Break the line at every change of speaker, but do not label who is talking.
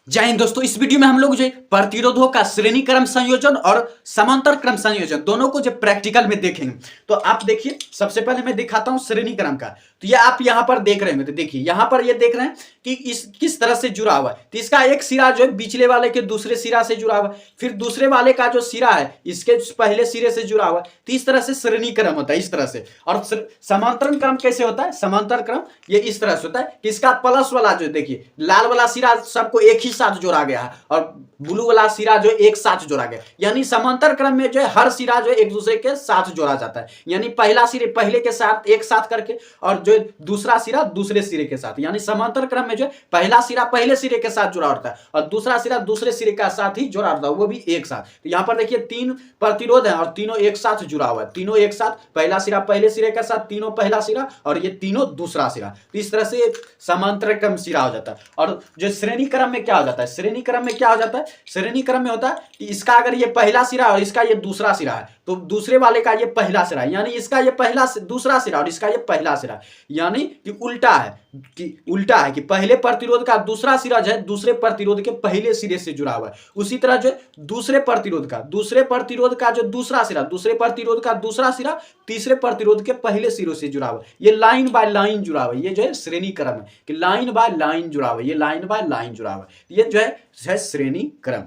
जय हिंद दोस्तों। इस वीडियो में हम लोग जो प्रतिरोधों का श्रेणी क्रम संयोजन और समांतर क्रम संयोजन दोनों को जो प्रैक्टिकल में देखेंगे। तो आप देखिए, सबसे पहले मैं दिखाता हूं श्रेणी क्रम का। तो ये आप यहां पर देख रहे हैं, तो देखिए यहां पर ये देख रहे हैं कि इस किस तरह से जुड़ा हुआ है। तो इसका एक सिरा जो है पिछले वाले के दूसरे सिरा से जुड़ा हुआ है, फिर दूसरे वाले का जो सिरा है इसके पहले सिरे से जुड़ा हुआ है। तो इस तरह से श्रेणी क्रम होता है, इस तरह से। और समांतर क्रम कैसे होता है? समांतर क्रम ये इस तरह से होता है कि इसका प्लस वाला जो देखिए लाल वाला सिरा सबको एक ही साथ जोड़ा गया है और ब्लू वाला सिरा जो एक साथ जोड़ा गया। यानी समांतर क्रम में जो है हर सिरा जो एक दूसरे के साथ जोड़ा जाता है। यानी पहला सिरे पहले के साथ एक साथ करके और जो दूसरा सिरा दूसरे सिरे के साथ। यानी समांतर क्रम में जो पहला सिरा पहले सिरे के साथ जुड़ा होता है और दूसरा सिरा दूसरे सिरे के साथ ही जुड़ा होता है, वो भी एक साथ। तो यहां पर देखिए तीन प्रतिरोध है और तीनों एक साथ जुड़ा हुआ है। तीनों एक साथ, पहला सिरा पहले सिरे के साथ, तीनों पहला सिरा और ये तीनों दूसरा सिरा। तो इस तरह से समांतर क्रम सिरा हो जाता है। और जो श्रेणी क्रम में क्या हो जाता है? श्रेणी क्रम में क्या हो जाता है? श्रेणी क्रम में होता है कि इसका अगर ये पहला सिरा और इसका ये दूसरा सिरा है तो दूसरे वाले का ये पहला सिरा, यानी इसका ये पहला दूसरा सिरा और इसका ये पहला सिरा। यानी कि उल्टा है कि पहले प्रतिरोध का दूसरा सिरा जो है दूसरे प्रतिरोध के पहले सिरे से जुड़ा हुआ है। उसी तरह जो दूसरे प्रतिरोध का जो दूसरा सिरा, दूसरे प्रतिरोध का दूसरा सिरा तीसरे प्रतिरोध के पहले सिरों से जुड़ा हुआ है। ये लाइन बाय लाइन जुड़ा हुआ है। ये जो है श्रेणी क्रम है कि लाइन बाय लाइन जुड़ा हुआ है। ये लाइन बाय लाइन जुड़ा हुआ है। ये जो है श्रेणी क्रम।